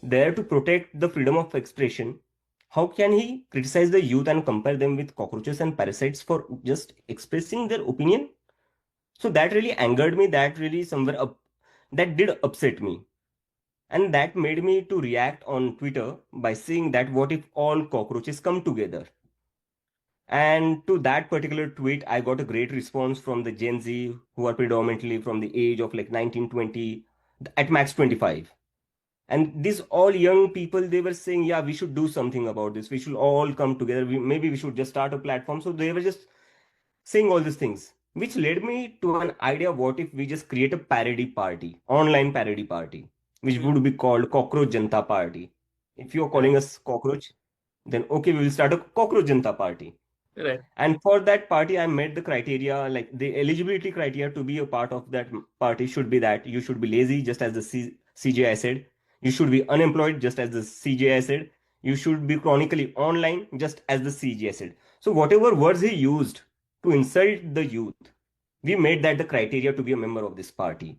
there to protect the freedom of expression, how can he criticize the youth and compare them with cockroaches and parasites for just expressing their opinion? So that really angered me. That really somewhere up, that did upset me. And that made me to react on Twitter by saying that what if all cockroaches come together? And to that particular tweet, I got a great response from the Gen Z who are predominantly from the age of like 1920 at max 25. And these all young people, they were saying, yeah, we should do something about this. We should all come together. Maybe we should just start a platform. So they were just saying all these things, which led me to an idea, what if we just create a parody party, online parody party, which Mm. would be called Cockroach Janta Party. If you're calling Right. us cockroach, then okay, we will start a Cockroach Janta Party. Right. And for that party, I met the criteria, like the eligibility criteria to be a part of that party should be that you should be lazy, just as the CJI said. You should be unemployed, just as the CJI said. You should be chronically online, just as the CJI said. So whatever words he used to insult the youth, we made that the criteria to be a member of this party.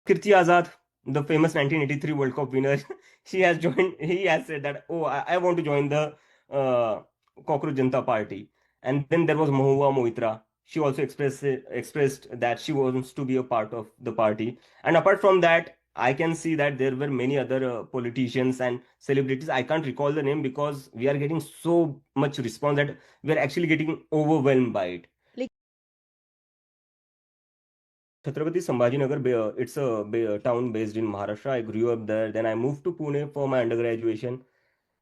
Kirti Azad, the famous 1983 World Cup winner, she has joined. He has said that, "Oh, I want to join the uh, Cockroach Janta Party." And then there was Mahua Moitra. She also expressed that she wants to be a part of the party. And apart from that, I can see that there were many other politicians and celebrities. I can't recall the name because we are getting so much response that we are actually getting overwhelmed by it. Chhatrapati Sambhajinagar, it's a town based in Maharashtra. I grew up there. Then I moved to Pune for my undergraduation.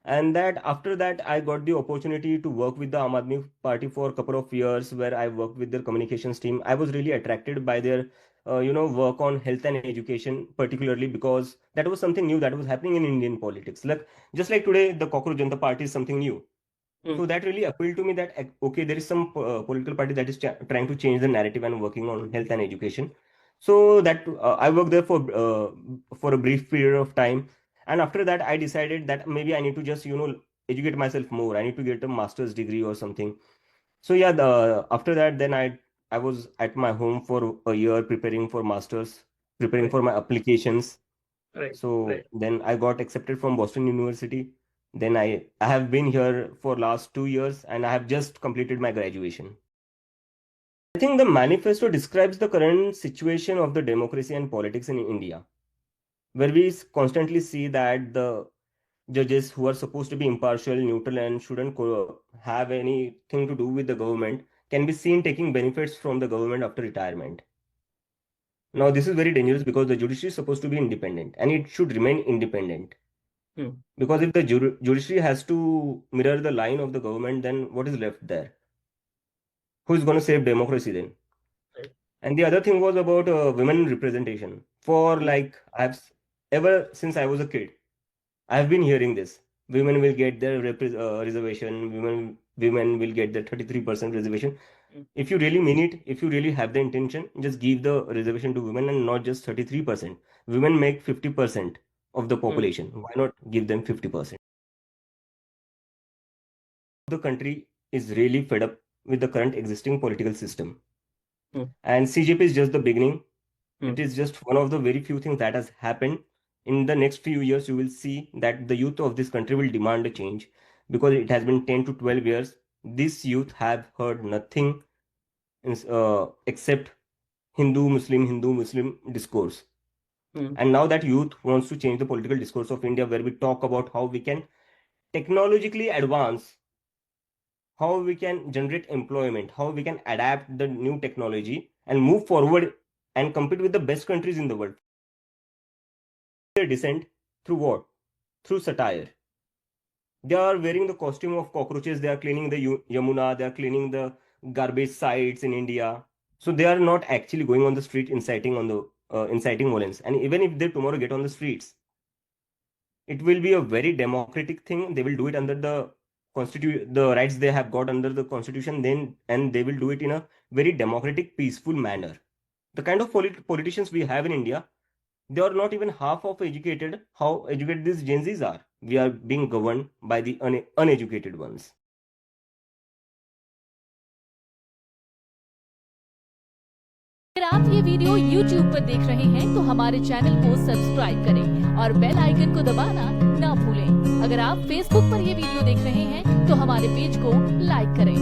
And that after that, I got the opportunity to work with the Aam Aadmi Party for a couple of years, where I worked with their communications team. I was really attracted by their, work on health and education, particularly because that was something new that was happening in Indian politics. Like just like today, the Cockroach Janta Party is something new. Mm. So that really appealed to me that okay, there is some political party that is trying to change the narrative and working on health and education. So that I worked there for a brief period of time, and after that I decided that maybe I need to just educate myself more. I need to get a master's degree or something. So yeah, after that then I was at my home for a year preparing for masters, preparing Right. for my applications. Right. So then I got accepted from Boston University. Then I have been here for last 2 years and I have just completed my graduation. I think the manifesto describes the current situation of the democracy and politics in India, where we constantly see that the judges who are supposed to be impartial, neutral, and shouldn't have anything to do with the government can be seen taking benefits from the government after retirement. Now, this is very dangerous because the judiciary is supposed to be independent and it should remain independent. Mm. Because if the judiciary has to mirror the line of the government, then what is left there? Who is going to save democracy then? Right. And the other thing was about women representation. For Mm. like, ever since I was a kid, I have been hearing this. Women will get their reservation. Women will get their 33% reservation. Mm. If you really mean it, if you really have the intention, just give the reservation to women and not just 33%. Women make 50% of the Mm. population. Why not give them 50%? The country is really fed up with the current existing political system. Mm. And CJP is just the beginning. It Mm. is just one of the very few things that has happened. In the next few years, you will see that the youth of this country will demand a change because it has been 10 to 12 years. This youth have heard nothing except Hindu Muslim discourse. Mm. And now that youth wants to change the political discourse of India, where we talk about how we can technologically advance, how we can generate employment, how we can adapt the new technology and move forward and compete with the best countries in the world. Their descent through what? Through satire. They are wearing the costume of cockroaches, they are cleaning the Yamuna, they are cleaning the garbage sites in India. So they are not actually going on the street inciting violence. And even if they tomorrow get on the streets, it will be a very democratic thing. They will do it under the rights they have got under the constitution, then and they will do it in a very democratic, peaceful manner. The kind of politicians we have in India, they are not even half of educated how educated these Gen Zs are. We are being governed by the uneducated ones. आप ये video YouTube पर देख रहे हैं तो हमारे channel को subscribe करें और बेल आइकन को दबाना ना भूलें। अगर आप Facebook पर ये वीडियो देख रहे हैं तो हमारे पेज को लाइक करें।